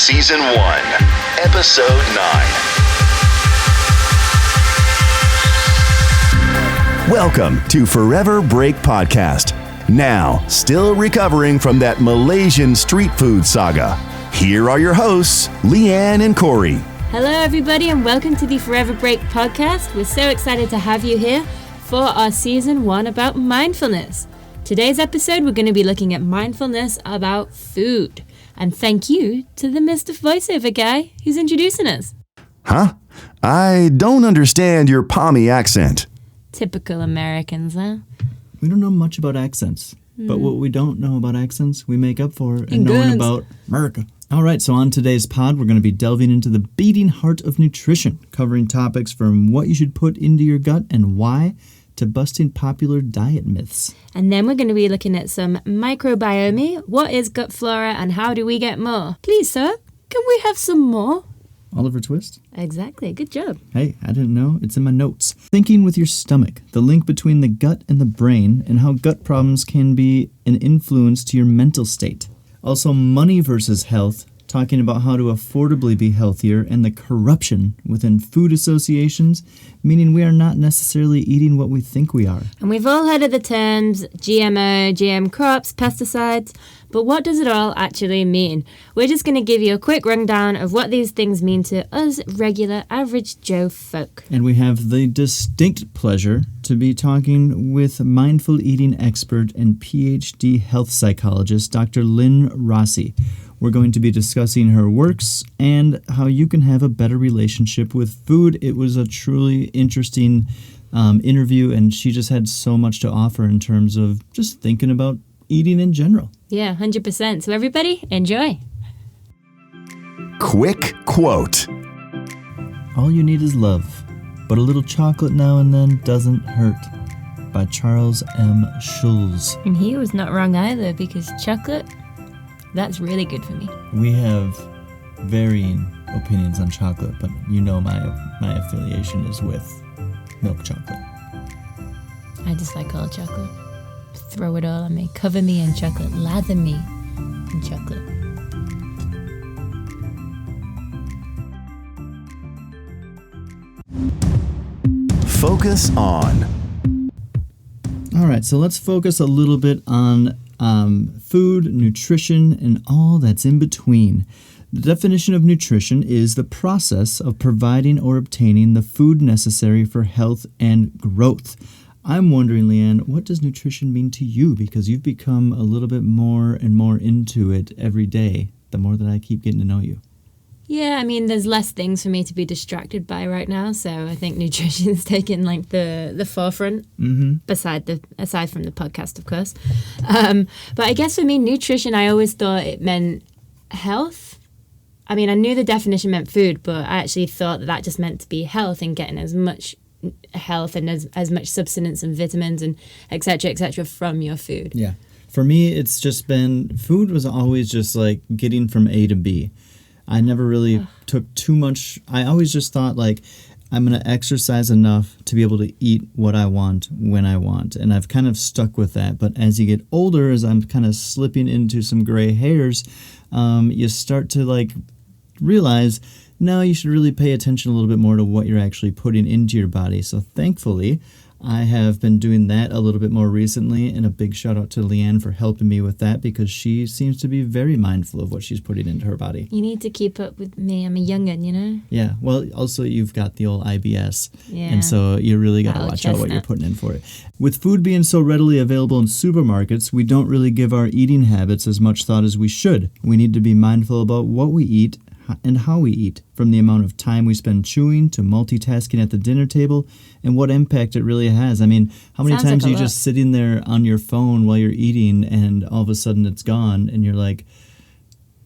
Season 1, Episode 9. Welcome to Forever Break Podcast. Now, still recovering from that Malaysian street food saga. Here are your hosts, Lianne and Corey. Hello, everybody, and welcome to the Forever Break Podcast. We're so excited to have you here for our Season 1 about mindfulness. Today's episode, we're going to be looking at mindfulness about food. And thank you to the Mr. Voiceover guy who's introducing us. Huh? I don't understand your Pommy accent. Typical Americans, huh? We don't know much about accents, but what we don't know about accents, we make up for in guns. knowing about America. All right, so on today's pod, we're going to be delving into the beating heart of nutrition, covering topics from what you should put into your gut and why, to busting popular diet myths. And then we're going to be looking at some microbiome. What is gut flora and how do we get more? Please, sir, can we have some more? Oliver Twist? Exactly. Good job. Hey, I didn't know. It's in my notes. Thinking with your stomach, the link between the gut and the brain, and how gut problems can be an influence to your mental state. Also, money versus health, talking about how to affordably be healthier, and the corruption within food associations, meaning we are not necessarily eating what we think we are. And we've all heard of the terms GMO, GM crops, pesticides, but what does it all actually mean? We're just going to give you a quick rundown of what these things mean to us regular, average Joe folk. And we have the distinct pleasure to be talking with mindful eating expert and PhD health psychologist, Dr. Lynn Rossy. We're going to be discussing her works and how you can have a better relationship with food. It was a truly interesting interview, and she just had so much to offer in terms of just thinking about eating in general. Yeah, 100%. So everybody, enjoy. Quick quote. All you need is love, but a little chocolate now and then doesn't hurt. By Charles M. Schulz. And he was not wrong either, because chocolate, that's really good for me. We have varying opinions on chocolate, but you know my affiliation is with milk chocolate. I just like all chocolate. Throw it all on me. Cover me in chocolate. Lather me in chocolate. Focus on. All right, so let's focus a little bit on food, nutrition, and all that's in between. The definition of nutrition is the process of providing or obtaining the food necessary for health and growth. I'm wondering, Lianne, what does nutrition mean to you? Because you've become a little bit more and more into it every day, the more that I keep getting to know you. Yeah, I mean, there's less things for me to be distracted by right now, so I think nutrition's taken like the forefront, aside from the podcast, of course. But I guess for me, nutrition, I always thought it meant health. I mean, I knew the definition meant food, but I actually thought that just meant to be health and getting as much health and as much substance and vitamins and et cetera, from your food. Yeah. For me, it's just been, food was always just like getting from A to B. I never really took too much. I always just thought like, I'm going to exercise enough to be able to eat what I want when I want. And I've kind of stuck with that. But as you get older, as I'm kind of slipping into some gray hairs, you start to like realize, no, you should really pay attention a little bit more to what you're actually putting into your body. So thankfully, I have been doing that a little bit more recently, and a big shout out to Lianne for helping me with that, because she seems to be very mindful of what she's putting into her body. You need to keep up with me. I'm a young'un, you know? Yeah, well, also you've got the old IBS, Yeah. and so you really got to watch out what you're putting in for it. With food being so readily available in supermarkets, we don't really give our eating habits as much thought as we should. We need to be mindful about what we eat and how we eat, from the amount of time we spend chewing to multitasking at the dinner table, and what impact it really has. I mean, how many times are you just sitting there on your phone while you're eating and all of a sudden it's gone and you're like,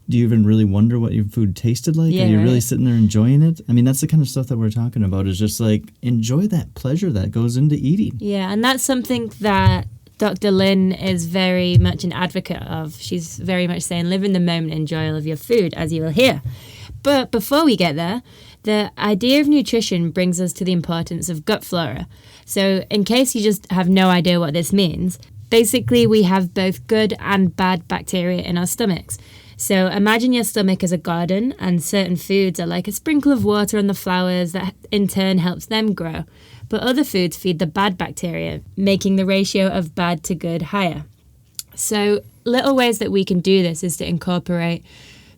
do you even really wonder what your food tasted like? Yeah, Are you right. really sitting there enjoying it? I mean, that's the kind of stuff that we're talking about, is just like, enjoy that pleasure that goes into eating. Yeah, and that's something that Dr. Lynn is very much an advocate of. She's very much saying, live in the moment, enjoy all of your food, as you will hear. But before we get there, the idea of nutrition brings us to the importance of gut flora. So in case you just have no idea what this means, basically we have both good and bad bacteria in our stomachs. So imagine your stomach as a garden, and certain foods are like a sprinkle of water on the flowers that in turn helps them grow. But other foods feed the bad bacteria, making the ratio of bad to good higher. So little ways that we can do this is to incorporate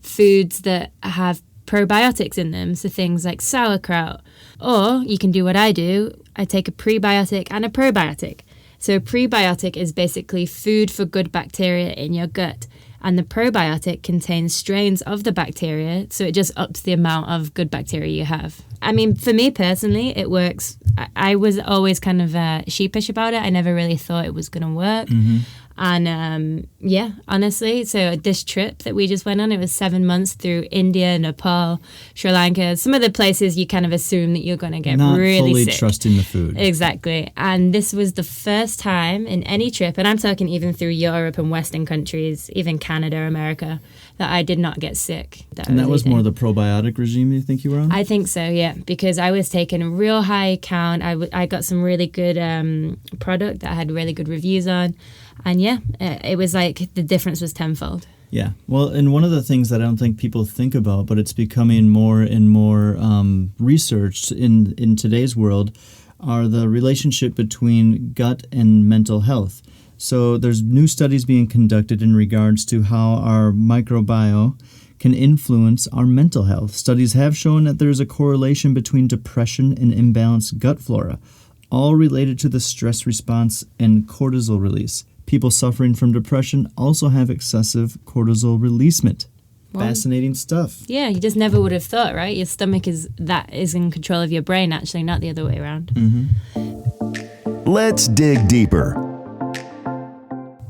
foods that have probiotics in them, so things like sauerkraut. Or you can do what I do. I take a prebiotic and a probiotic. So a prebiotic is basically food for good bacteria in your gut. And the probiotic contains strains of the bacteria, so it just ups the amount of good bacteria you have. I mean, for me personally, it works. I was always kind of sheepish about it. I never really thought it was going to work. And honestly, so this trip that we just went on, it was 7 months through India, Nepal, Sri Lanka, some of the places you kind of assume that you're going to get really sick. Not fully trusting the food. Exactly. And this was the first time in any trip, and I'm talking even through Europe and Western countries, even Canada, America, that I did not get sick. That was more the probiotic regime you think you were on? I think so, yeah, because I was taking a real high count. I got some really good product that I had really good reviews on. And yeah, it was like the difference was tenfold. Yeah. Well, and one of the things that I don't think people think about, but it's becoming more and more researched in today's world, are the relationship between gut and mental health. So there's new studies being conducted in regards to how our microbiome can influence our mental health. Studies have shown that there's a correlation between depression and imbalanced gut flora, all related to the stress response and cortisol release. People suffering from depression also have excessive cortisol releasement. Wow. Fascinating stuff. Yeah, you just never would have thought, right? Your stomach is in control of your brain, actually, not the other way around. Let's dig deeper.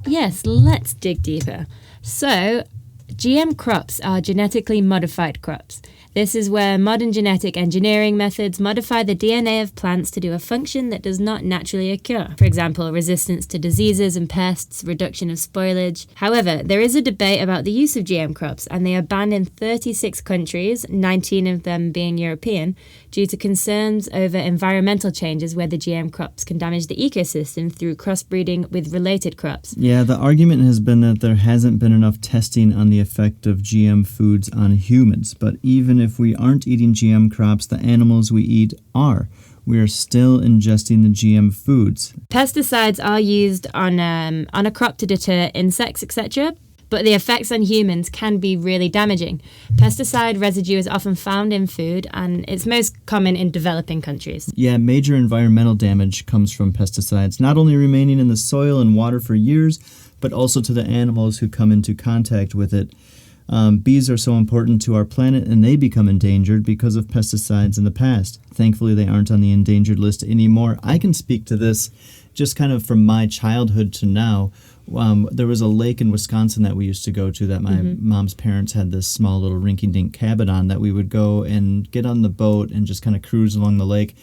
Yes, let's dig deeper. So, GM crops are genetically modified crops. This is where modern genetic engineering methods modify the DNA of plants to do a function that does not naturally occur. For example, resistance to diseases and pests, reduction of spoilage. However, there is a debate about the use of GM crops, and they are banned in 36 countries, 19 of them being European, due to concerns over environmental changes where the GM crops can damage the ecosystem through crossbreeding with related crops. Yeah, the argument has been that there hasn't been enough testing on the effect of GM foods on humans, but even if we aren't eating GM crops, the animals we eat are. We are still ingesting the GM foods. Pesticides are used on a crop to deter insects, etc., but the effects on humans can be really damaging. Pesticide residue is often found in food, and it's most common in developing countries. Yeah, major environmental damage comes from pesticides, not only remaining in the soil and water for years, but also to the animals who come into contact with it. Bees are so important to our planet, and they become endangered because of pesticides in the past. Thankfully, they aren't on the endangered list anymore. I can speak to this just kind of from my childhood to now. There was a lake in Wisconsin that we used to go to that my mom's parents had this small little rinky-dink cabin on that we would go and get on the boat and just kind of cruise along the lake.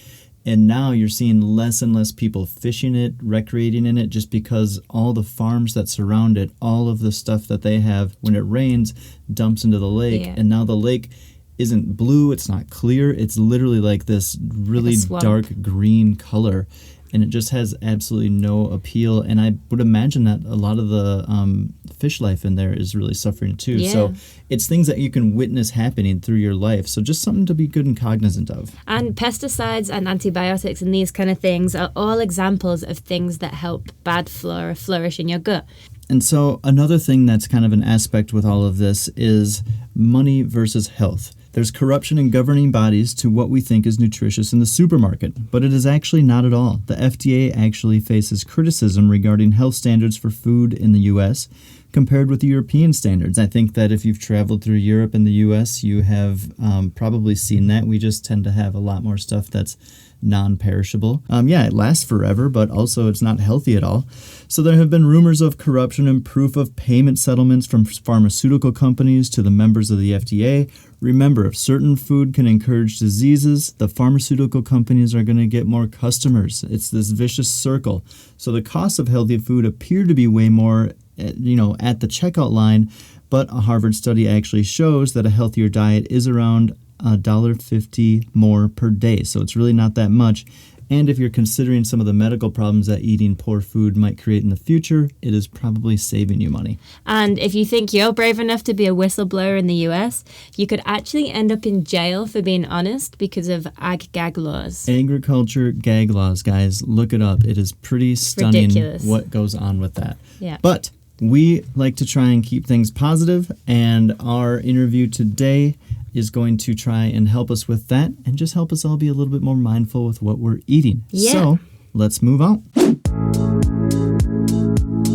And now you're seeing less and less people fishing it, recreating in it, just because all the farms that surround it, all of the stuff that they have, when it rains, dumps into the lake. Yeah. And now the lake isn't blue, it's not clear, it's literally like this really dark green color. And it just has absolutely no appeal. And I would imagine that a lot of the fish life in there is really suffering too. Yeah. So it's things that you can witness happening through your life. So just something to be good and cognizant of. And pesticides and antibiotics and these kind of things are all examples of things that help bad flora flourish in your gut. And so another thing that's kind of an aspect with all of this is money versus health. There's corruption in governing bodies to what we think is nutritious in the supermarket, but it is actually not at all. The FDA actually faces criticism regarding health standards for food in the U.S. compared with the European standards. I think that if you've traveled through Europe and the U.S., you have probably seen that. We just tend to have a lot more stuff that's non-perishable. It lasts forever, but also it's not healthy at all. So there have been rumors of corruption and proof of payment settlements from pharmaceutical companies to the members of the FDA. Remember, if certain food can encourage diseases, the pharmaceutical companies are going to get more customers. It's this vicious circle. So the costs of healthy food appear to be way more, at the checkout line, but a Harvard study actually shows that a healthier diet is around $1.50 more per day. So it's really not that much. And if you're considering some of the medical problems that eating poor food might create in the future, it is probably saving you money. And if you think you're brave enough to be a whistleblower in the US, you could actually end up in jail for being honest because of ag-gag laws. Agriculture gag laws, guys. Look it up. It is pretty stunning Ridiculous. what goes on with that. Yeah. But we like to try and keep things positive, and our interview today is going to try and help us with that and just help us all be a little bit more mindful with what we're eating. Yeah. So let's move on.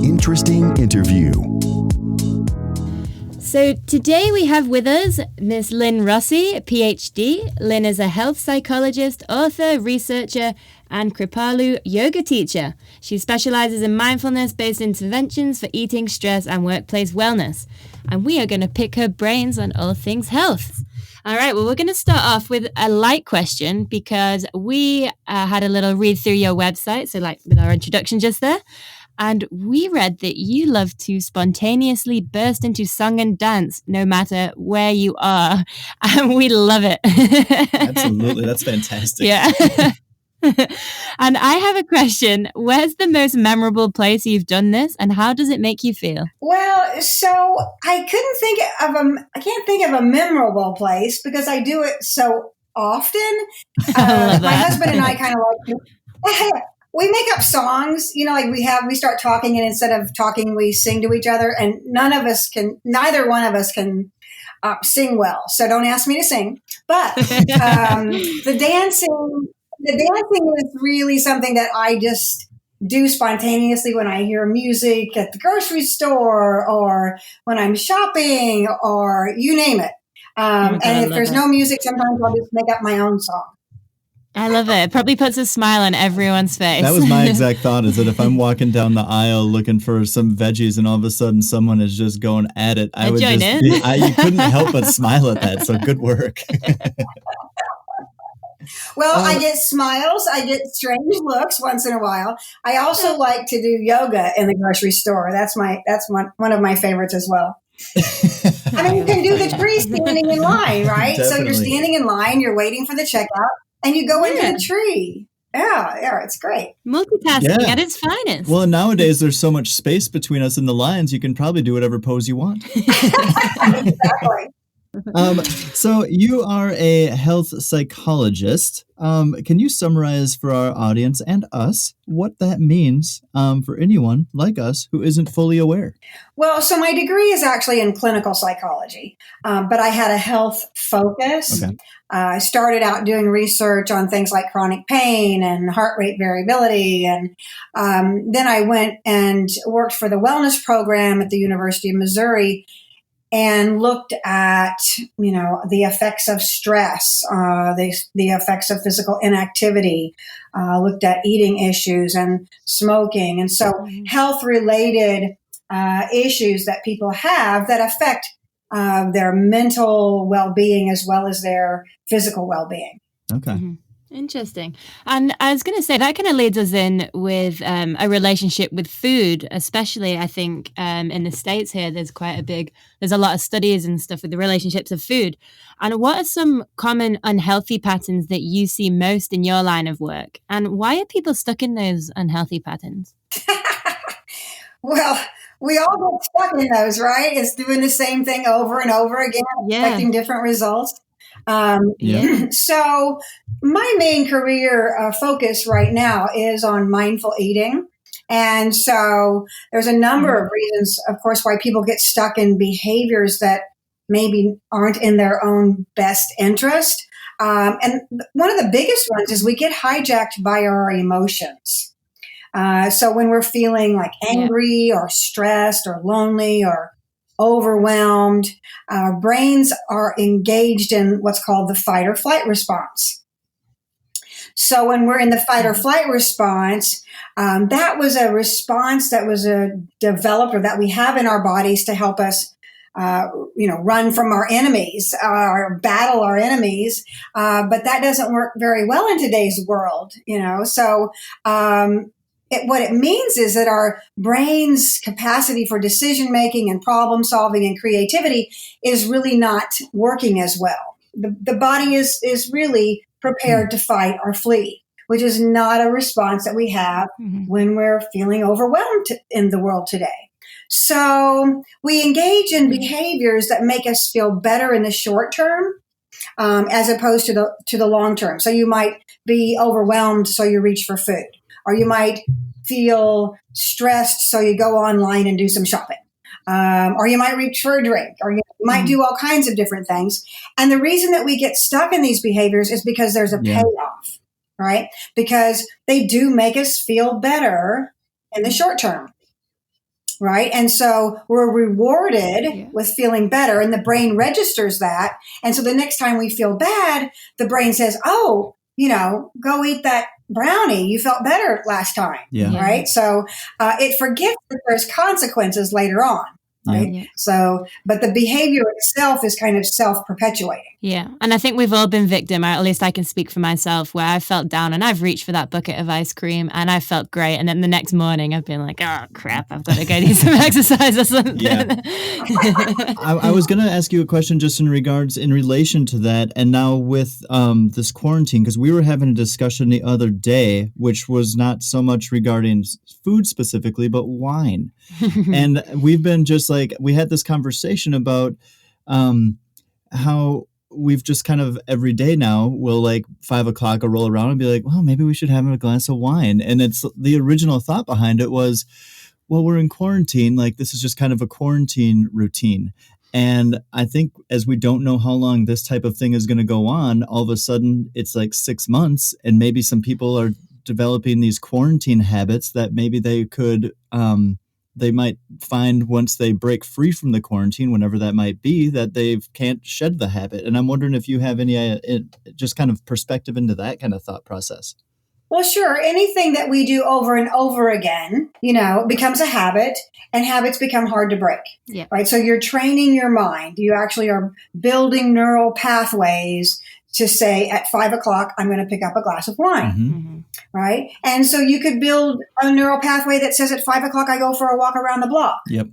Interesting interview. So today we have with us Miss Lynn Rossy, PhD. Lynn is a health psychologist, author, researcher, and Kripalu yoga teacher. She specializes in mindfulness-based interventions for eating, stress, and workplace wellness. And we are going to pick her brains on all things health. All right, well, we're going to start off with a light question because we had a little read through your website, so like with our introduction just there. And we read that you love to spontaneously burst into song and dance no matter where you are. And we love it. Absolutely. That's fantastic. Yeah. And I have a question. Where's the most memorable place you've done this and how does it make you feel? Well, so I can't think of a memorable place because I do it so often. My husband and I kind of like we make up songs, like we start talking and instead of talking, we sing to each other and neither one of us can sing well. So don't ask me to sing, but the dancing is really something that I just do spontaneously when I hear music at the grocery store or when I'm shopping or you name it. And if there's no music, sometimes I'll just make up my own song. I love it. It probably puts a smile on everyone's face. That was my exact thought, is that if I'm walking down the aisle looking for some veggies and all of a sudden someone is just going at it, I would join just in. you couldn't help but smile at that. So good work. Well, I get smiles. I get strange looks once in a while. I also like to do yoga in the grocery store. That's one of my favorites as well. I mean, you can do the tree standing in line, right? Definitely. So you're standing in line, you're waiting for the checkout, and you go into the tree. Yeah, it's great. Multitasking at its finest. Well, nowadays there's so much space between us and the lines, you can probably do whatever pose you want. Exactly. So you are a health psychologist. Can you summarize for our audience and us what that means for anyone like us who isn't fully aware? Well, so my degree is actually in clinical psychology, but I had a health focus. Okay. I started out doing research on things like chronic pain and heart rate variability. And then I went and worked for the wellness program at the University of Missouri and looked at, the effects of stress, the effects of physical inactivity, looked at eating issues and smoking. And so health-related issues that people have that affect their mental well-being as well as their physical well-being. Okay. Mm-hmm. Interesting. And I was going to say that kind of leads us in with a relationship with food, especially I think in the States here, there's a lot of studies and stuff with the relationships of food. And what are some common unhealthy patterns that you see most in your line of work? And why are people stuck in those unhealthy patterns? Well, we all get stuck in those, right? It's doing the same thing over and over again, expecting different results. So my main career focus right now is on mindful eating. And so there's a number of reasons, of course, why people get stuck in behaviors that maybe aren't in their own best interest. And one of the biggest ones is we get hijacked by our emotions. So when we're feeling like angry or stressed or lonely or overwhelmed, our brains are engaged in what's called the fight or flight response. So when we're in the fight or flight response, that was a response that was developed or that we have in our bodies to help us, run from our enemies or battle our enemies. But that doesn't work very well in today's world, So what it means is that our brain's capacity for decision making and problem solving and creativity is really not working as well. The body is really prepared to fight or flee, which is not a response that we have when we're feeling overwhelmed in the world today. So we engage in behaviors that make us feel better in the short term, as opposed to the long term. So you might be overwhelmed, so you reach for food, or you might feel stressed, so you go online and do some shopping, or you might reach for a drink, or you might do all kinds of different things. And the reason that we get stuck in these behaviors is because there's a payoff, right? Because they do make us feel better in the short term. Right. And so we're rewarded with feeling better, and the brain registers that. And so the next time we feel bad, the brain says, oh, go eat that brownie. You felt better last time. Yeah. Right. So it forgets that there's consequences later on. Right. Yeah. So, but the behavior itself is kind of self-perpetuating. Yeah. And I think we've all been victim, or at least I can speak for myself, where I felt down and I've reached for that bucket of ice cream and I felt great. And then the next morning I've been like, oh crap, I've got to go do some exercise or something. Yeah. I was going to ask you a question just in relation to that. And now with this quarantine, because we were having a discussion the other day, which was not so much regarding food specifically, but wine. And we've been just like, we had this conversation about how we've just kind of every day now will like 5 o'clock will roll around and be like, well, maybe we should have a glass of wine. And it's the original thought behind it was, well, we're in quarantine. Like this is just kind of a quarantine routine. And I think as we don't know how long this type of thing is going to go on, all of a sudden it's like 6 months, and maybe some people are developing these quarantine habits that maybe they could, they might find once they break free from the quarantine, whenever that might be, that they can't shed the habit. And I'm wondering if you have any just kind of perspective into that kind of thought process. Well, sure. Anything that we do over and over again, becomes a habit, and habits become hard to break. Yeah. Right. So you're training your mind. You actually are building neural pathways to say at 5 o'clock, I'm going to pick up a glass of wine. Mm-hmm. Right. And so you could build a neural pathway that says at 5 o'clock, I go for a walk around the block. Yep.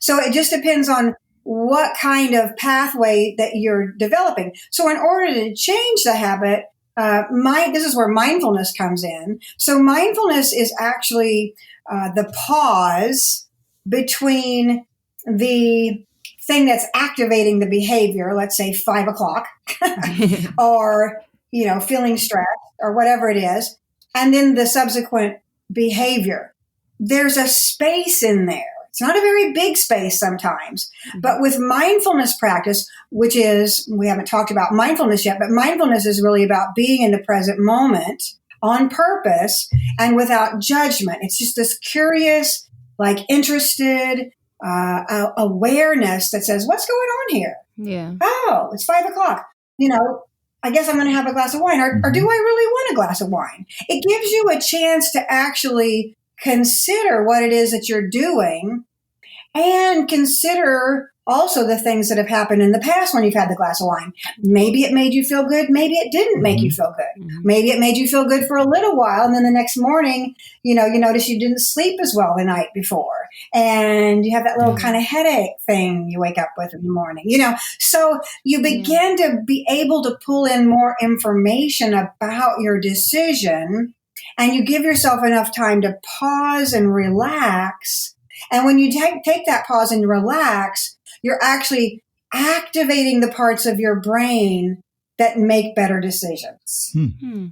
So it just depends on what kind of pathway that you're developing. So in order to change the habit, this is where mindfulness comes in. So mindfulness is actually the pause between the thing that's activating the behavior, let's say 5 o'clock, or, feeling stressed or whatever it is, and then the subsequent behavior. There's a space in there. It's not a very big space sometimes, but with mindfulness practice, which is, we haven't talked about mindfulness yet, but mindfulness is really about being in the present moment on purpose and without judgment. It's just this curious, interested awareness that says, what's going on here? Yeah. Oh, it's 5 o'clock. I guess I'm going to have a glass of wine, or do I really want a glass of wine? It gives you a chance to actually consider what it is that you're doing, and consider also the things that have happened in the past when you've had the glass of wine. Maybe it made you feel good. Maybe it didn't make you feel good. Maybe it made you feel good for a little while, and then the next morning, you notice you didn't sleep as well the night before, and you have that little kind of headache thing you wake up with in the morning, So you begin to be able to pull in more information about your decision, and you give yourself enough time to pause and relax. And when you take that pause and relax, you're actually activating the parts of your brain that make better decisions,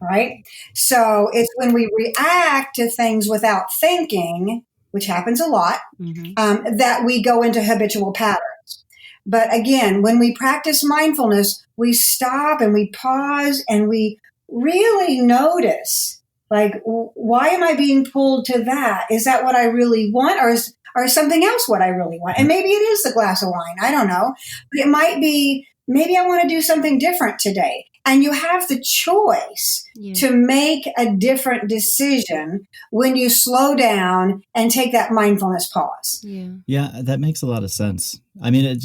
right? So it's when we react to things without thinking, which happens a lot, that we go into habitual patterns. But again, when we practice mindfulness, we stop and we pause and we really notice, why am I being pulled to that? Is that what I really want? Or is something else what I really want? And maybe it is the glass of wine. I don't know. But it might be, maybe I want to do something different today. And you have the choice to make a different decision when you slow down and take that mindfulness pause. Yeah, that makes a lot of sense. I mean,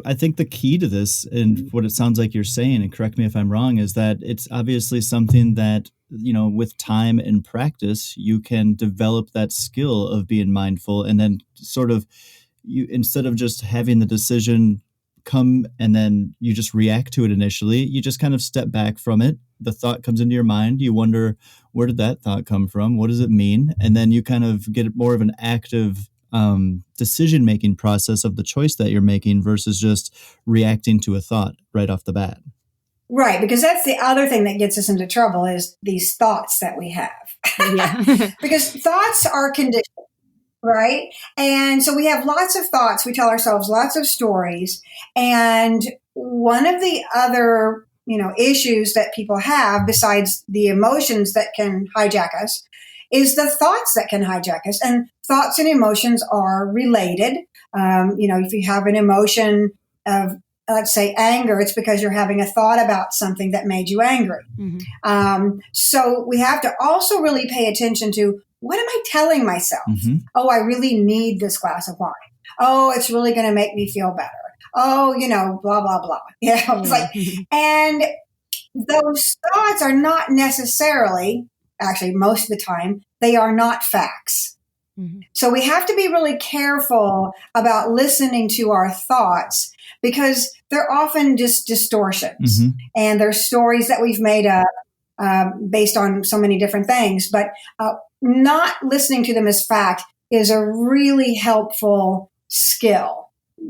I think the key to this, and what it sounds like you're saying, and correct me if I'm wrong, is that it's obviously something that, with time and practice, you can develop that skill of being mindful, and then sort of you, instead of just having the decision come and then you just react to it initially, you just kind of step back from it, the thought comes into your mind, you wonder, where did that thought come from? What does it mean? And then you kind of get more of an active decision-making process of the choice that you're making versus just reacting to a thought right off the bat. Right, because that's the other thing that gets us into trouble is these thoughts that we have. Yeah. Because thoughts are conditioned, right? And so we have lots of thoughts. We tell ourselves lots of stories. And one of the other, issues that people have besides the emotions that can hijack us is the thoughts that can hijack us. And thoughts and emotions are related. If you have an emotion of, let's say, anger, it's because you're having a thought about something that made you angry. Mm-hmm. So we have to also really pay attention to, what am I telling myself? Mm-hmm. Oh, I really need this glass of wine. Oh, it's really going to make me feel better. Oh, blah, blah, blah. It's like, and those thoughts are not necessarily, actually, most of the time, they are not facts. Mm-hmm. So we have to be really careful about listening to our thoughts because they're often just distortions. Mm-hmm. And they're stories that we've made up based on so many different things. But not listening to them as fact is a really helpful skill.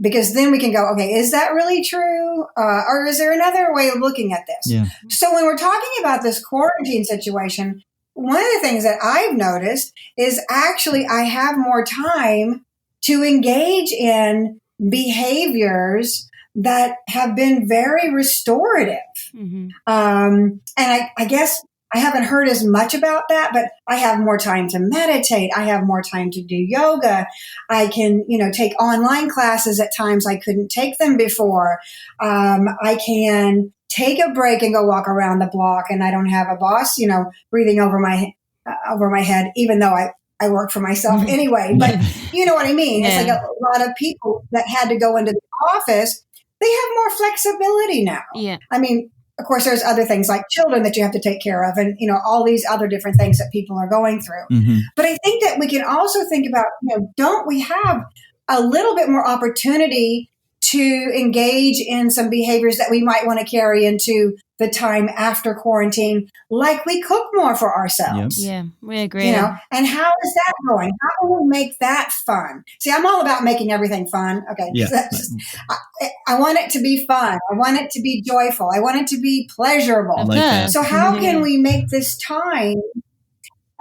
Because then we can go, okay, is that really true? Or is there another way of looking at this? Yeah. So when we're talking about this quarantine situation, one of the things that I've noticed is actually I have more time to engage in behaviors that have been very restorative. Mm-hmm. And I guess I haven't heard as much about that, but I have more time to meditate. I have more time to do yoga. I can, take online classes at times I couldn't take them before. I can take a break and go walk around the block, and I don't have a boss, breathing over my head, even though I work for myself anyway. But you know what I mean? Yeah. It's like a lot of people that had to go into the office, they have more flexibility now. Yeah. I mean, of course, there's other things like children that you have to take care of and, all these other different things that people are going through. Mm-hmm. But I think that we can also think about, don't we have a little bit more opportunity to engage in some behaviors that we might want to carry into the time after quarantine, like we cook more for ourselves. Yep. Yeah, we agree. And how is that going? How can we make that fun? See, I'm all about making everything fun. Okay. Yeah. I want it to be fun. I want it to be joyful. I want it to be pleasurable. Like so how can we make this time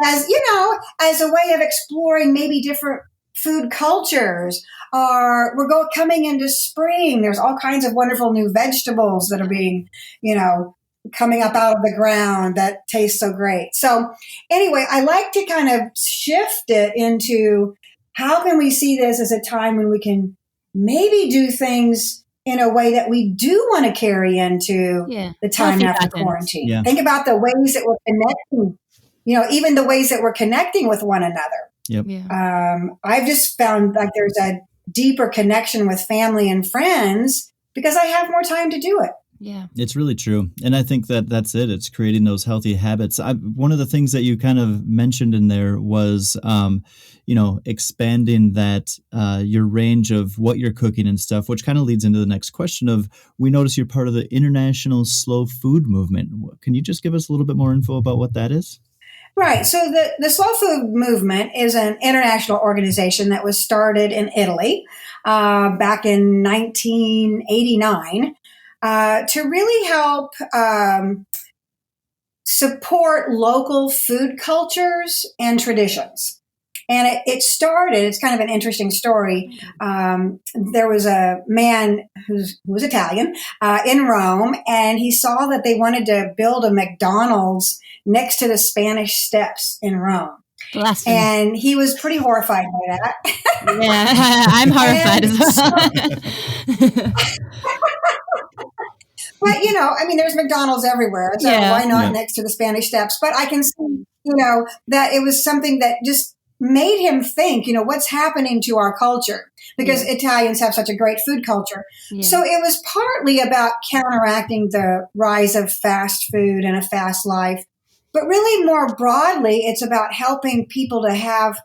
as a way of exploring maybe different food cultures, or we're coming into spring. There's all kinds of wonderful new vegetables that are being, coming up out of the ground that taste so great. So anyway, I like to kind of shift it into how can we see this as a time when we can maybe do things in a way that we do want to carry into the time after quarantine. Yeah. Think about the ways that we're connecting, even the ways that we're connecting with one another. Yep. Yeah. I've just found like there's a deeper connection with family and friends because I have more time to do it. Yeah, it's really true. And I think that that's it. It's creating those healthy habits. One of the things that you kind of mentioned in there was, expanding that your range of what you're cooking and stuff, which kind of leads into the next question of, we notice you're part of the International Slow Food Movement. Can you just give us a little bit more info about what that is? Right. So the Slow Food Movement is an international organization that was started in Italy back in 1989 to really help support local food cultures and traditions. And it started, it's kind of an interesting story. There was a man who was Italian in Rome, and he saw that they wanted to build a McDonald's next to the Spanish Steps in Rome. Blasphemy. And he was pretty horrified by that. Yeah, I'm horrified as well. But, there's McDonald's everywhere. So why not next to the Spanish Steps? But I can see, that it was something that just made him think, what's happening to our culture, because Italians have such a great food culture. Yeah. So it was partly about counteracting the rise of fast food and a fast life. But really more broadly, it's about helping people to have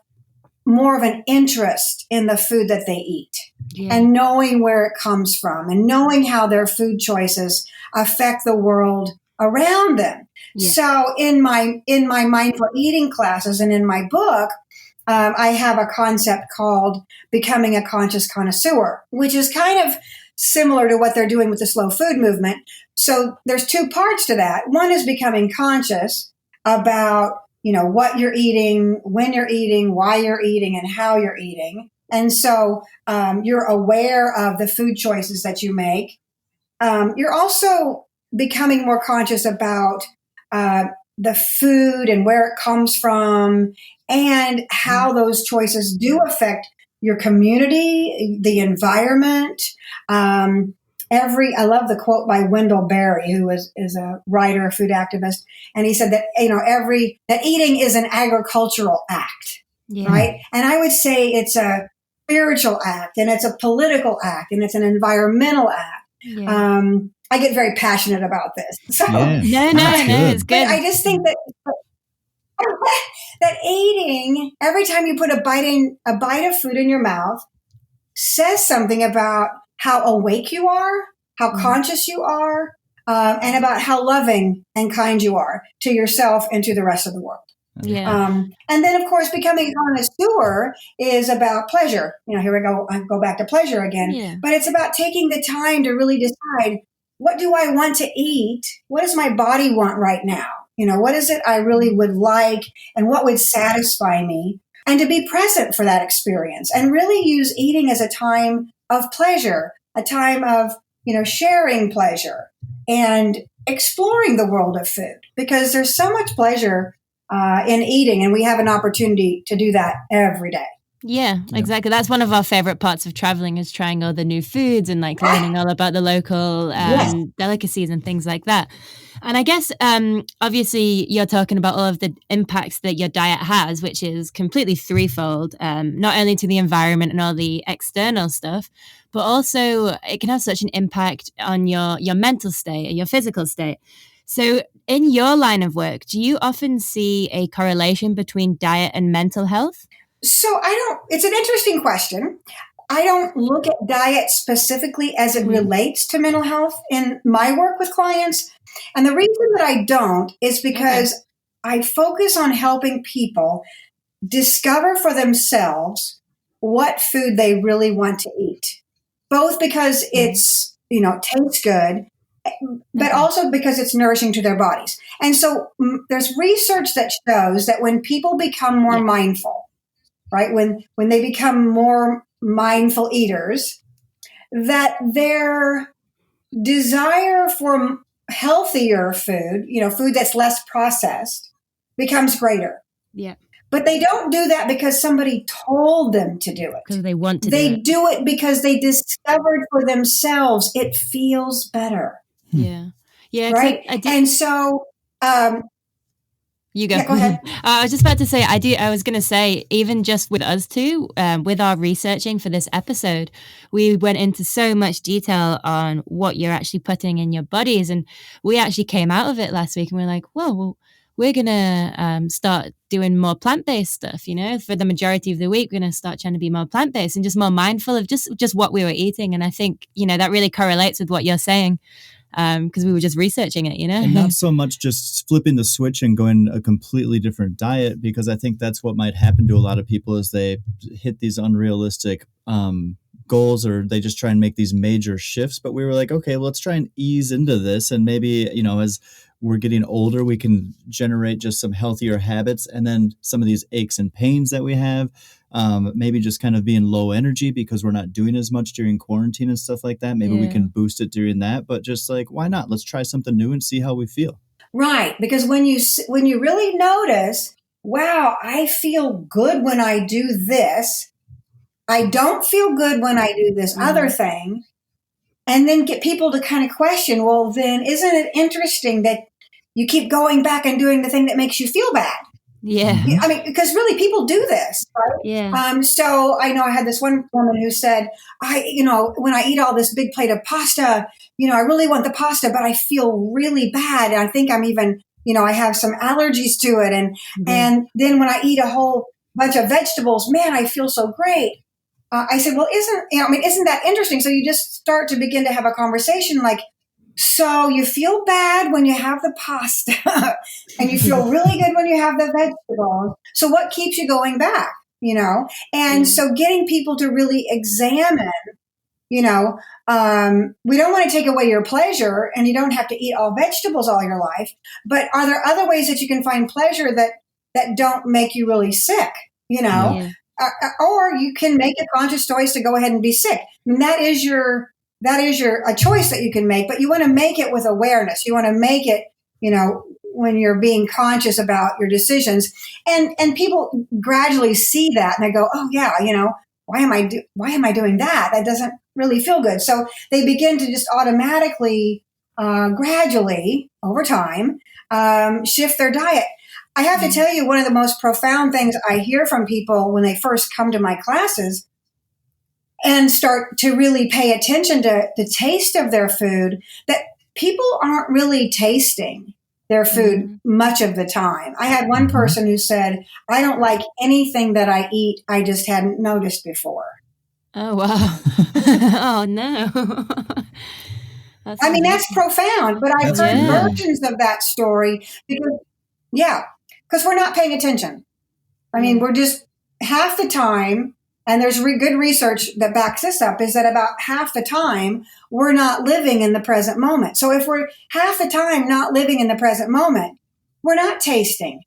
more of an interest in the food that they eat and knowing where it comes from and knowing how their food choices affect the world around them. Yeah. So in my mindful eating classes and in my book, I have a concept called becoming a conscious connoisseur, which is kind of similar to what they're doing with the slow food movement. So there's two parts to that. One is becoming conscious about, what you're eating, when you're eating, why you're eating, and how you're eating. And so you're aware of the food choices that you make. You're also becoming more conscious about the food and where it comes from and how those choices do affect your community, the environment. I love the quote by Wendell Berry, who is a writer, a food activist. And he said that, that eating is an agricultural act, right? And I would say it's a spiritual act, and it's a political act, and it's an environmental act. Yeah. I get very passionate about this. So, no, it's good. I just think that that eating, every time you put a bite of food in your mouth, says something about how awake you are, how conscious you are, and about how loving and kind you are to yourself and to the rest of the world. Yeah. And then, of course, becoming a connoisseur is about pleasure. Here we go. I go back to pleasure again. Yeah. But it's about taking the time to really decide, what do I want to eat? What does my body want right now? What is it I really would like, and what would satisfy me? And to be present for that experience and really use eating as a time of pleasure, a time of, sharing pleasure and exploring the world of food, because there's so much pleasure in eating, and we have an opportunity to do that every day. Yeah, exactly. That's one of our favorite parts of traveling, is trying all the new foods and learning all about the local delicacies and things like that. And I guess, obviously, you're talking about all of the impacts that your diet has, which is completely threefold, not only to the environment and all the external stuff, but also it can have such an impact on your mental state, your physical state. So in your line of work, do you often see a correlation between diet and mental health? So it's an interesting question. I don't look at diet specifically as it relates to mental health in my work with clients. And the reason that I don't is because I focus on helping people discover for themselves what food they really want to eat, both because it's, tastes good, but also because it's nourishing to their bodies. And so there's research that shows that when people become more mindful, right, when they become more mindful eaters, that their desire for healthier food, food that's less processed, becomes greater. Yeah. But they don't do that because somebody told them to do it. Because they want to They do it because they discovered for themselves it feels better. Yeah. Yeah. Right. And so, you go. Yeah, go ahead. I was just about to say, I was going to say, even just with us two, with our researching for this episode, we went into so much detail on what you're actually putting in your bodies. And we actually came out of it last week and we're like, well, we're going to start doing more plant-based stuff, for the majority of the week. We're going to start trying to be more plant-based and just more mindful of just what we were eating. And I think, that really correlates with what you're saying. Because we were just researching it, And not so much just flipping the switch and going a completely different diet, because I think that's what might happen to a lot of people as they hit these unrealistic goals, or they just try and make these major shifts. But we were like, okay, let's try and ease into this. And maybe, as we're getting older, we can generate just some healthier habits. And then some of these aches and pains that we have, maybe just kind of being low energy because we're not doing as much during quarantine and stuff like that. Maybe we can boost it during that, but just why not? Let's try something new and see how we feel. Right. Because when you really notice, wow, I feel good when I do this, I don't feel good when I do this other thing, and then get people to kind of question, well, then isn't it interesting that you keep going back and doing the thing that makes you feel bad? Yeah. I mean, because really people do this, right? Yeah. So I know I had this one woman who said, when I eat all this big plate of pasta, I really want the pasta, but I feel really bad. And I think I'm even, I have some allergies to it. And then when I eat a whole bunch of vegetables, man, I feel so great. I said, well, isn't that interesting? So you just start to begin to have a conversation like, So you feel bad when you have the pasta and you feel really good when you have the vegetables. So what keeps you going back, And so getting people to really examine, we don't want to take away your pleasure, and you don't have to eat all vegetables all your life. But are there other ways that you can find pleasure that don't make you really sick, Yeah. Or you can make a conscious choice to go ahead and be sick. And that is a choice that you can make, but you want to make it with awareness. You want to make it, when you're being conscious about your decisions, and people gradually see that and they go, oh yeah, why am I doing that? That doesn't really feel good. So they begin to just automatically, gradually over time, shift their diet. I have to tell you, one of the most profound things I hear from people when they first come to my classes and start to really pay attention to the taste of their food, that people aren't really tasting their food much of the time. I had one person who said, I don't like anything that I eat. I just hadn't noticed before. Oh, wow. Oh, no. That's profound, but I've heard versions of that story because we're not paying attention. We're just half the time, and there's good research that backs this up, is that about half the time we're not living in the present moment. So if we're half the time not living in the present moment, we're not tasting,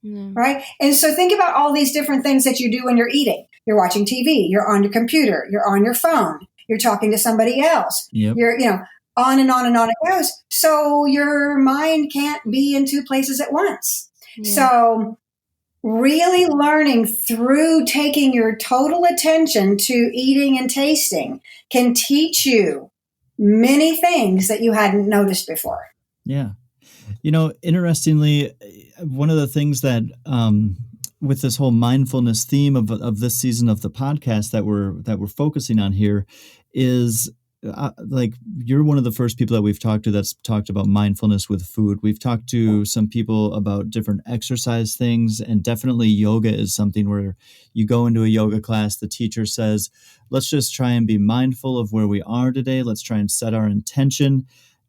right? And so think about all these different things that you do when you're eating. You're watching TV, you're on your computer, you're on your phone, you're talking to somebody else, you're, on and on and on it goes. So your mind can't be in two places at once. Yeah. So really learning through taking your total attention to eating and tasting can teach you many things that you hadn't noticed before. Yeah. Interestingly, one of the things that with this whole mindfulness theme of this season of the podcast that we're focusing on here is you're one of the first people that we've talked to that's talked about mindfulness with food. We've talked to some people about different exercise things, and definitely yoga is something where you go into a yoga class, the teacher says, let's just try and be mindful of where we are today. Let's try and set our intention.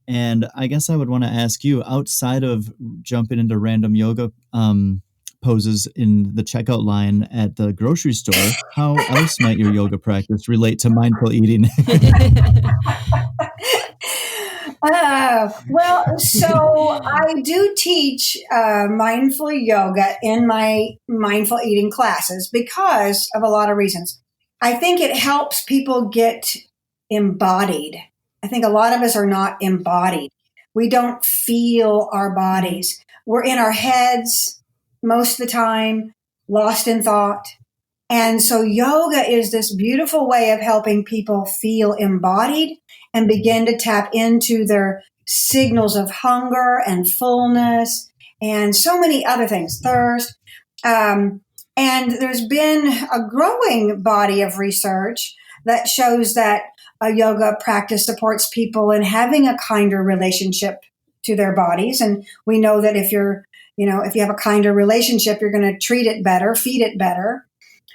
And I guess I would want to ask you, outside of jumping into random yoga poses in the checkout line at the grocery store, how else might your yoga practice relate to mindful eating? So I do teach mindful yoga in my mindful eating classes because of a lot of reasons. I think it helps people get embodied. I think a lot of us are not embodied. We don't feel our bodies. We're in our heads most of the time, lost in thought. And so yoga is this beautiful way of helping people feel embodied and begin to tap into their signals of hunger and fullness and so many other things, thirst. And there's been a growing body of research that shows that a yoga practice supports people in having a kinder relationship to their bodies. And we know that if you have a kinder relationship, you're going to treat it better, feed it better.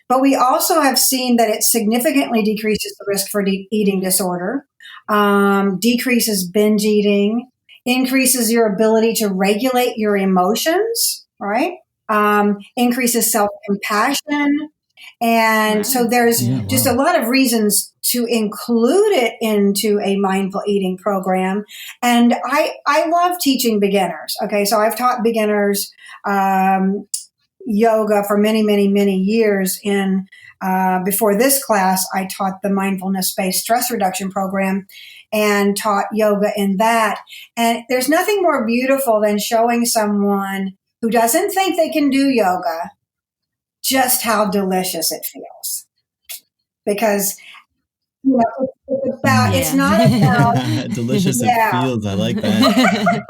But we also have seen that it significantly decreases the risk for eating disorder, decreases binge eating, increases your ability to regulate your emotions, right? Increases self-compassion. And so there's just a lot of reasons to include it into a mindful eating program. And I love teaching beginners. Okay, so I've taught beginners yoga for many, many, many years. Before this class, I taught the mindfulness-based stress reduction program and taught yoga in that. And there's nothing more beautiful than showing someone who doesn't think they can do yoga just how delicious it feels. Because it's not about delicious it feels. I like that.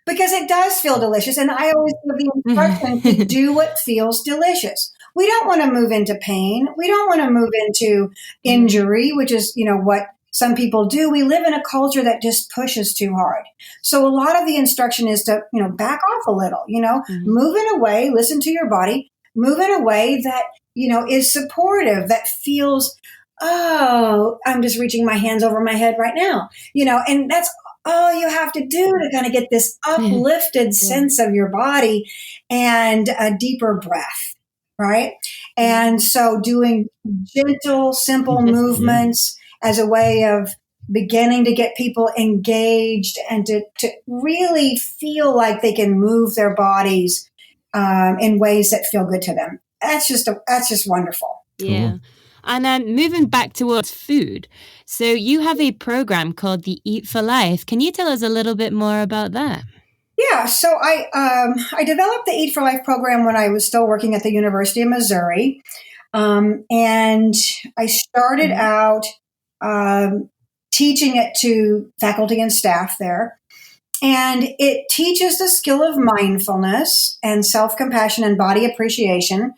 Because it does feel delicious. And I always give the instruction to do what feels delicious. We don't want to move into pain. We don't want to move into injury, which is, what some people do. We live in a culture that just pushes too hard. So a lot of the instruction is to, back off a little, move in a way, listen to your body, move in a way that, is supportive, that feels, oh, I'm just reaching my hands over my head right now, and that's all you have to do to kind of get this uplifted sense of your body and a deeper breath, right? And so doing gentle, simple movements as a way of beginning to get people engaged and to really feel like they can move their bodies in ways that feel good to them. That's just wonderful. Yeah. Cool. And then moving back towards food. So you have a program called the Eat for Life. Can you tell us a little bit more about that? Yeah, so I developed the Eat for Life program when I was still working at the University of Missouri. And I started out teaching it to faculty and staff there. And it teaches the skill of mindfulness and self-compassion and body appreciation,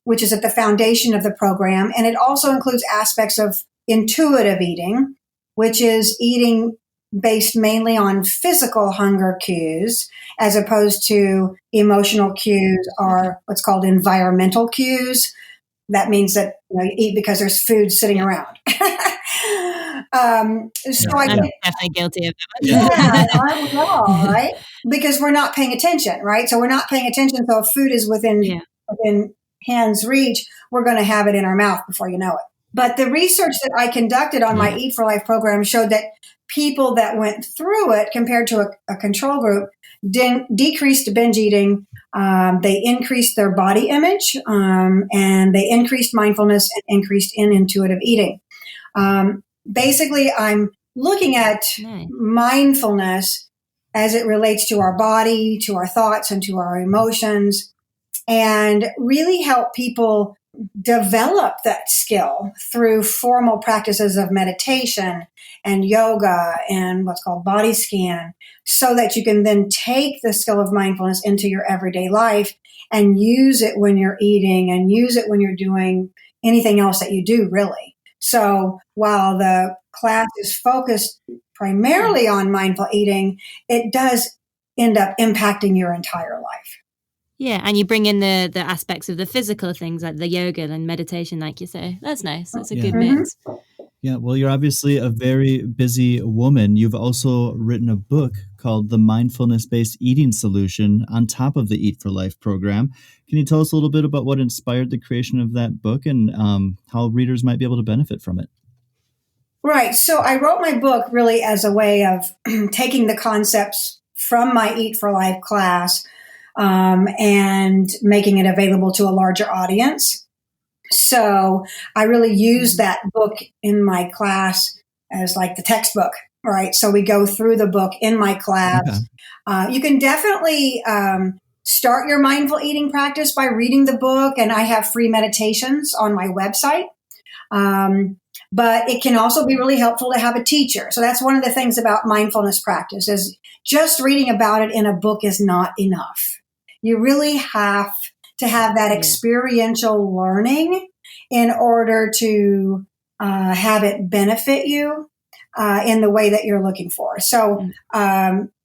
which is at the foundation of the program. And it also includes aspects of intuitive eating, which is eating based mainly on physical hunger cues, as opposed to emotional cues or what's called environmental cues. That means that you eat because there's food sitting around. I'm definitely guilty of that. Yeah, aren't we all, right? Because we're not paying attention, right? So we're not paying attention. So if food is within hand's reach, we're going to have it in our mouth before you know it. But the research that I conducted on my Eat for Life program showed that people that went through it compared to a control group decreased binge eating. They increased their body image, and they increased mindfulness and increased in intuitive eating. Basically, I'm looking at mindfulness as it relates to our body, to our thoughts, and to our emotions, and really help people develop that skill through formal practices of meditation and yoga and what's called body scan, so that you can then take the skill of mindfulness into your everyday life and use it when you're eating and use it when you're doing anything else that you do, really. So while the class is focused primarily on mindful eating, it does end up impacting your entire life. Yeah, and you bring in the aspects of the physical things like the yoga and meditation, like you say. That's nice. That's a good mix. Yeah, well, you're obviously a very busy woman. You've also written a book called The Mindfulness-Based Eating Solution on top of the Eat for Life program. Can you tell us a little bit about what inspired the creation of that book and how readers might be able to benefit from it? Right. So I wrote my book really as a way of taking the concepts from my Eat for Life class and making it available to a larger audience. So I really use that book in my class as like the textbook, right? So we go through the book in my class. Okay. You can definitely start your mindful eating practice by reading the book, and I have free meditations on my website. But it can also be really helpful to have a teacher. So that's one of the things about mindfulness practice is just reading about it in a book is not enough. You really have to have that experiential learning in order to have it benefit you in the way that you're looking for. So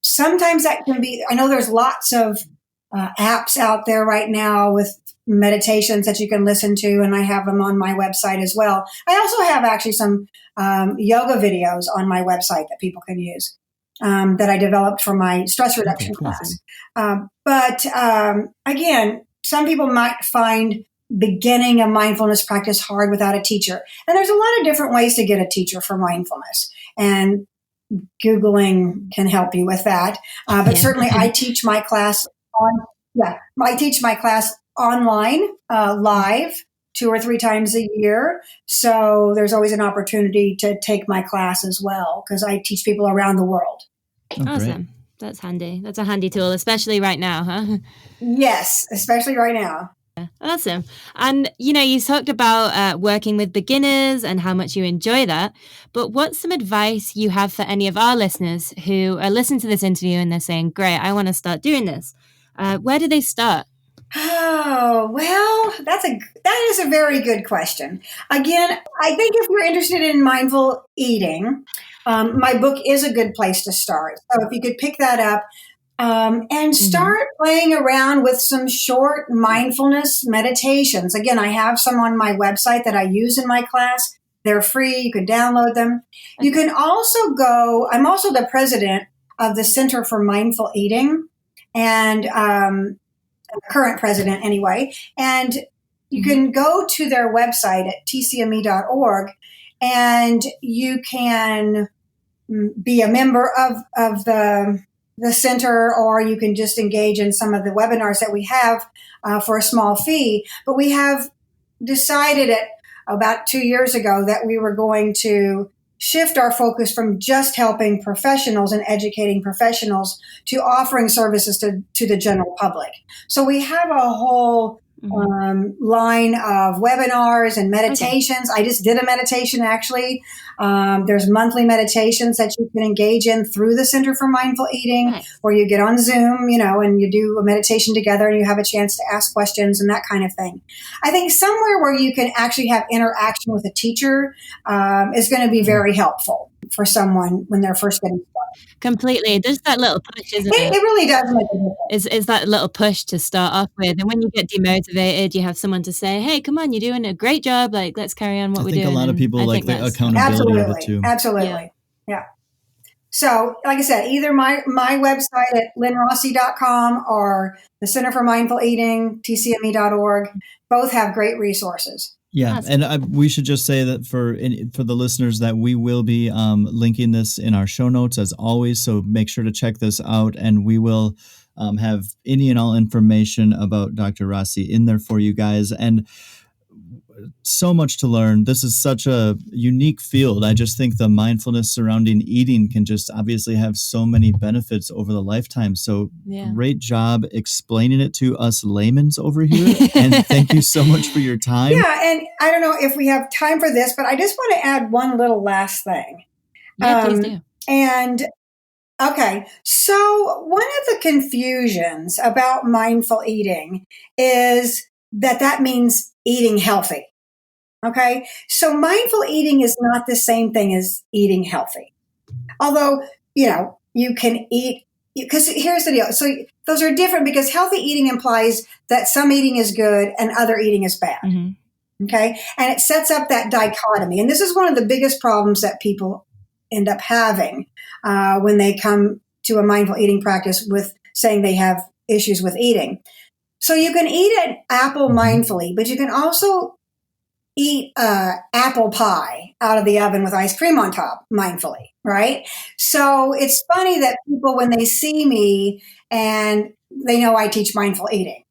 sometimes that can be, I know there's lots of apps out there right now with meditations that you can listen to, and I have them on my website as well. I also have actually some yoga videos on my website that people can use that I developed for my stress reduction class. But again, some people might find beginning a mindfulness practice hard without a teacher. And there's a lot of different ways to get a teacher for mindfulness. And Googling can help you with that. But certainly I teach my class online, live 2 or 3 times a year. So there's always an opportunity to take my class as well, because I teach people around the world. Oh, awesome. Great. That's handy. That's a handy tool, especially right now, huh? Yes, especially right now. Awesome. And, you talked about working with beginners and how much you enjoy that. But what's some advice you have for any of our listeners who are listening to this interview and they're saying, great, I want to start doing this? Where do they start? Oh, well, that is a very good question. Again, I think if you're interested in mindful eating, my book is a good place to start. So if you could pick that up and start playing around with some short mindfulness meditations. Again, I have some on my website that I use in my class. They're free. You can download them. You can also go, I'm also the president of the Center for Mindful Eating, and current president anyway. And you can go to their website at tcme.org, and you can be a member of the center, or you can just engage in some of the webinars that we have for a small fee. But we have decided about 2 years ago that we were going to shift our focus from just helping professionals and educating professionals to offering services to the general public. So we have a whole line of webinars and meditations. Okay. I just did a meditation, actually. There's monthly meditations that you can engage in through the Center for Mindful Eating, where you get on Zoom, and you do a meditation together and you have a chance to ask questions and that kind of thing. I think somewhere where you can actually have interaction with a teacher is going to be very helpful for someone when they're first getting started. Completely. There's that little push, isn't it? It really does make a difference. It's that little push to start off with. And when you get demotivated, you have someone to say, hey, come on, you're doing a great job. Like, let's carry on what we're doing. I think a lot of people like the accountability of it too. Absolutely. Yeah. So, like I said, either my website at lynnrossy.com or the Center for Mindful Eating, tcme.org, both have great resources. Yeah, awesome. And we should just say that for the listeners that we will be linking this in our show notes as always. So make sure to check this out, and we will have any and all information about Dr. Rossy in there for you guys. And so much to learn. This is such a unique field. I just think the mindfulness surrounding eating can just obviously have so many benefits over the lifetime. So great job explaining it to us laymen's over here. And thank you so much for your time. Yeah. And I don't know if we have time for this, but I just want to add one little last thing. Yeah, please do. And okay, so one of the confusions about mindful eating is that means eating healthy. Okay, so mindful eating is not the same thing as eating healthy. Although, you can eat, because here's the deal. So those are different, because healthy eating implies that some eating is good and other eating is bad. Mm-hmm. Okay, and it sets up that dichotomy. And this is one of the biggest problems that people end up having when they come to a mindful eating practice with saying they have issues with eating. So you can eat an apple mindfully, but you can also eat apple pie out of the oven with ice cream on top mindfully, right? So it's funny that people, when they see me and they know I teach mindful eating,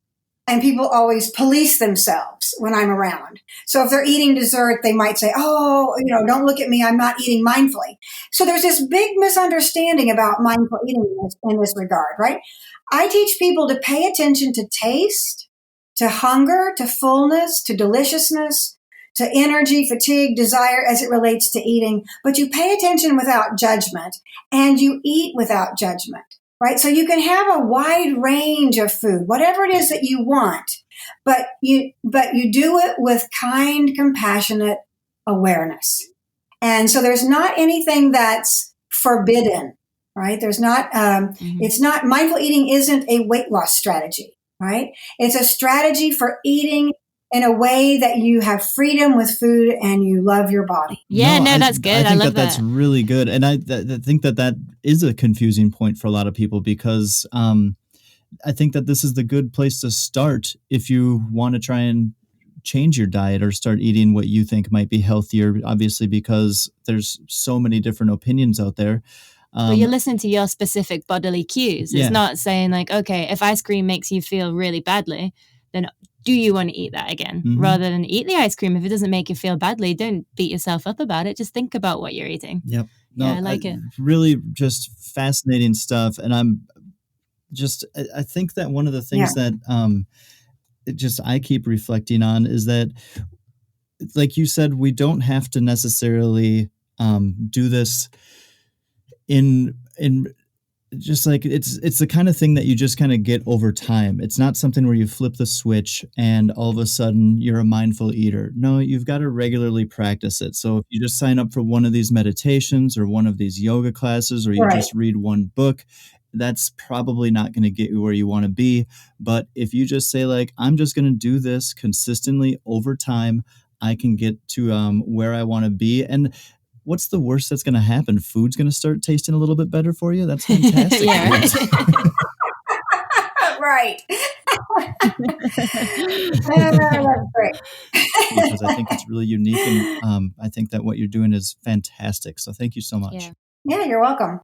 and people always police themselves when I'm around. So if they're eating dessert, they might say, oh, don't look at me, I'm not eating mindfully. So there's this big misunderstanding about mindful eating in this regard, right? I teach people to pay attention to taste, to hunger, to fullness, to deliciousness, to energy, fatigue, desire as it relates to eating. But you pay attention without judgment, and you eat without judgment, right? So you can have a wide range of food, whatever it is that you want, but you do it with kind, compassionate awareness. And so there's not anything that's forbidden, right? There's not, it's not, mindful eating isn't a weight loss strategy, right? It's a strategy for eating in a way that you have freedom with food and you love your body. Yeah, that's good. I think love that's really good. And I think that is a confusing point for a lot of people, because I think that this is the good place to start if you want to try and change your diet or start eating what you think might be healthier, obviously, because there's so many different opinions out there. Well, you're listening to your specific bodily cues. It's not saying like, okay, if ice cream makes you feel really badly, then do you want to eat that again? Mm-hmm. Rather than eat the ice cream. If it doesn't make you feel badly, don't beat yourself up about it. Just think about what you're eating. Yep. No, yeah, I like it. Really just fascinating stuff. And I think that one of the things that I keep reflecting on is that, like you said, we don't have to necessarily do this in just like it's the kind of thing that you just kind of get over time. It's not something where you flip the switch and all of a sudden you're a mindful eater. No, you've got to regularly practice it. So if you just sign up for one of these meditations or one of these yoga classes, or you just read one book, that's probably not going to get you where you want to be. But if you just say like, I'm just going to do this consistently over time, I can get to where I want to be. And what's the worst that's going to happen? Food's going to start tasting a little bit better for you. That's fantastic. Yeah, right. Right. That's great. Because I think it's really unique, and I think that what you're doing is fantastic. So thank you so much. Yeah, you're welcome.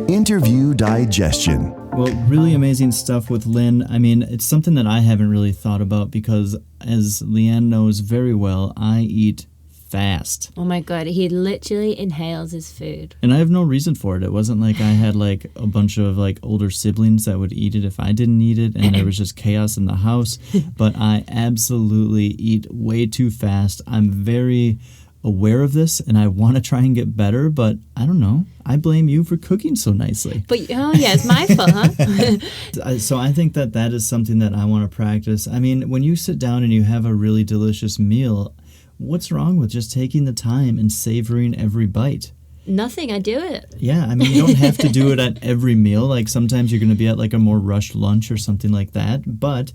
Interview digestion. Well, really amazing stuff with Lynn. I mean, it's something that I haven't really thought about because, as Lianne knows very well, I eat fast. Oh my God, he literally inhales his food. And I have no reason for it. It wasn't like I had like a bunch of like older siblings that would eat it if I didn't eat it, and there was just chaos in the house. But I absolutely eat way too fast. I'm very aware of this, and I want to try and get better, but I don't know. I blame you for cooking so nicely. But, oh yeah, it's my fault, huh? So I think that is something that I want to practice. I mean, when you sit down and you have a really delicious meal, what's wrong with just taking the time and savoring every bite? Nothing, I do it. Yeah, I mean, you don't have to do it at every meal. Like, sometimes you're going to be at like a more rushed lunch or something like that. But,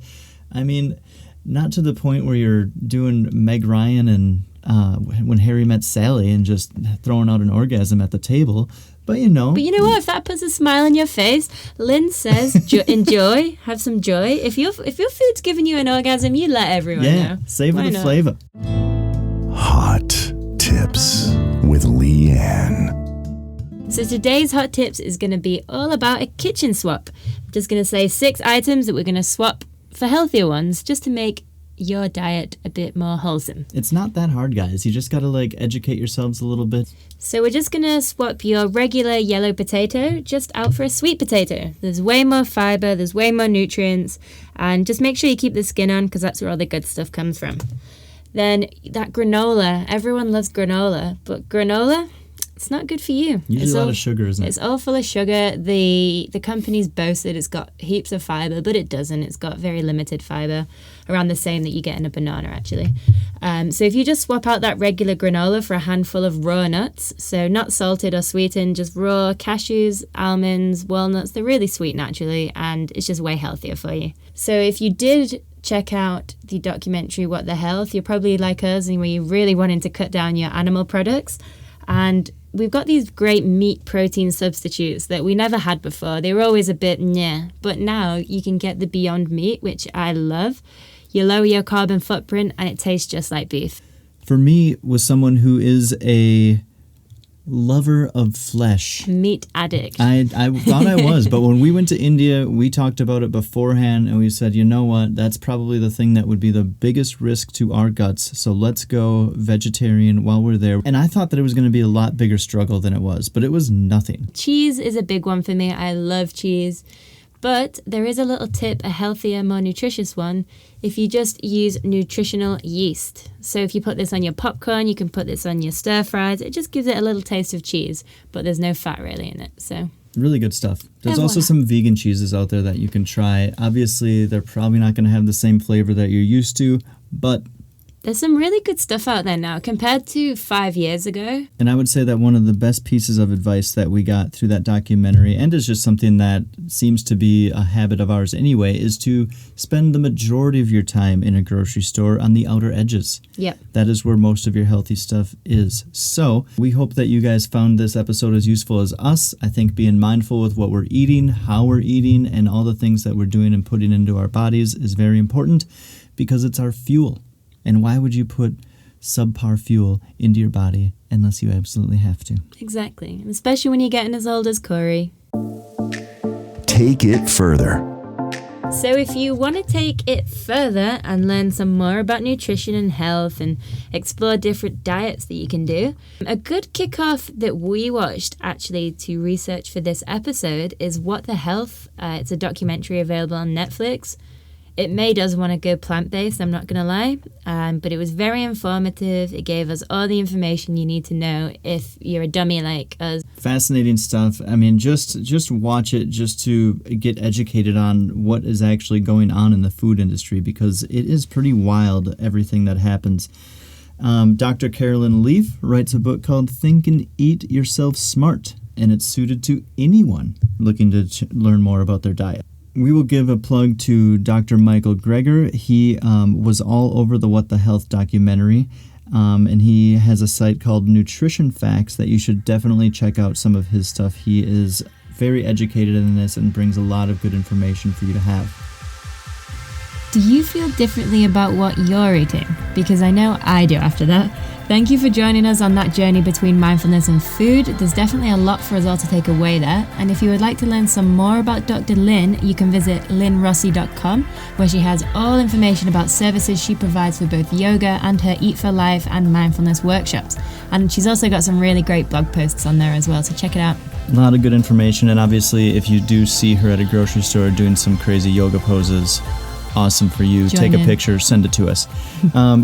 I mean, not to the point where you're doing Meg Ryan and When Harry Met Sally and just throwing out an orgasm at the table. But you know what? If that puts a smile on your face, Lynn says, enjoy, have some joy. If your food's giving you an orgasm, you let everyone know. Savor the flavor. Hot tips with Lianne. So today's hot tips is going to be all about a kitchen swap. I'm just going to say 6 items that we're going to swap for healthier ones, just to make your diet a bit more wholesome. It's not that hard, guys. You just got to like educate yourselves a little bit. So we're just going to swap your regular yellow potato just out for a sweet potato. There's way more fiber, there's way more nutrients, and just make sure you keep the skin on because that's where all the good stuff comes from. Then that granola, everyone loves granola, but granola, it's not good for you. Usually a lot of sugar, isn't it? It's all full of sugar. The companies boast that it's got heaps of fiber, but it doesn't. It's got very limited fiber, around the same that you get in a banana, actually. So if you just swap out that regular granola for a handful of raw nuts, so not salted or sweetened, just raw cashews, almonds, walnuts, they're really sweet naturally, and it's just way healthier for you. So if you did check out the documentary What the Health, you're probably like us and where you're really wanting to cut down your animal products. And we've got these great meat protein substitutes that we never had before. They were always a bit nyeh, but now you can get the Beyond Meat, which I love. You lower your carbon footprint and it tastes just like beef. For me, was someone who is a lover of flesh. Meat addict. I thought I was, but when we went to India, we talked about it beforehand, and we said, you know what, that's probably the thing that would be the biggest risk to our guts, so let's go vegetarian while we're there. And I thought that it was going to be a lot bigger struggle than it was, but it was nothing. Cheese is a big one for me. I love cheese. But there is a little tip, a healthier, more nutritious one, if you just use nutritional yeast. So if you put this on your popcorn, you can put this on your stir fries. It just gives it a little taste of cheese, but there's no fat really in it. So really good stuff. There's also some vegan cheeses out there that you can try. Obviously, they're probably not going to have the same flavor that you're used to, but there's some really good stuff out there now compared to 5 years ago. And I would say that one of the best pieces of advice that we got through that documentary, and is just something that seems to be a habit of ours anyway, is to spend the majority of your time in a grocery store on the outer edges. Yep. That is where most of your healthy stuff is. So we hope that you guys found this episode as useful as us. I think being mindful with what we're eating, how we're eating, and all the things that we're doing and putting into our bodies is very important because it's our fuel. And why would you put subpar fuel into your body unless you absolutely have to? Exactly. Especially when you're getting as old as Corey. Take it further. So if you want to take it further and learn some more about nutrition and health and explore different diets that you can do, a good kickoff that we watched actually to research for this episode is What the Health. It's a documentary available on Netflix. It made us want to go plant-based, I'm not going to lie, but it was very informative. It gave us all the information you need to know if you're a dummy like us. Fascinating stuff. I mean, just watch it just to get educated on what is actually going on in the food industry, because it is pretty wild, everything that happens. Dr. Carolyn Leaf writes a book called Think and Eat Yourself Smart, and it's suited to anyone looking to learn more about their diet. we will give a plug to Dr. Michael Greger. He was all over the What the Health documentary, and he has a site called Nutrition Facts that you should definitely check out some of his stuff. He is very educated in this and brings a lot of good information for you to have. Do you feel differently about what you're eating? Because I know I do after that. Thank you for joining us on that journey between mindfulness and food. There's definitely a lot for us all to take away there. And if you would like to learn some more about Dr. Lynn, you can visit lynnrossy.com, where she has all information about services she provides for both yoga and her Eat for Life and mindfulness workshops. And she's also got some really great blog posts on there as well, so check it out. A lot of good information, and obviously if you do see her at a grocery store doing some crazy yoga poses, awesome for you. Take a picture, send it to us.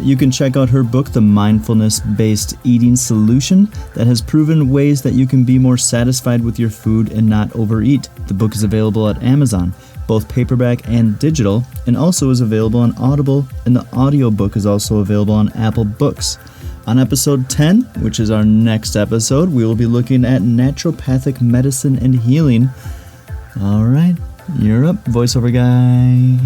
You can check out her book, The Mindfulness-Based Eating Solution, that has proven ways that you can be more satisfied with your food and not overeat. The book is available at Amazon, both paperback and digital, and also is available on Audible, and the audiobook is also available on Apple Books. On episode 10, which is our next episode, we will be looking at naturopathic medicine and healing. All right, you're up, voiceover guy.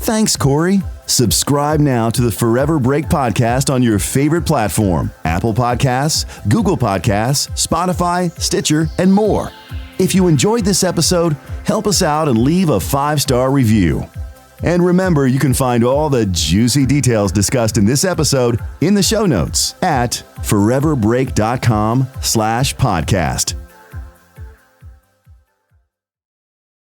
Thanks, Corey. Subscribe now to the Forever Break podcast on your favorite platform: Apple Podcasts, Google Podcasts, Spotify, Stitcher, and more. If you enjoyed this episode, help us out and leave a 5-star review. And remember, you can find all the juicy details discussed in this episode in the show notes at foreverbreak.com/podcast.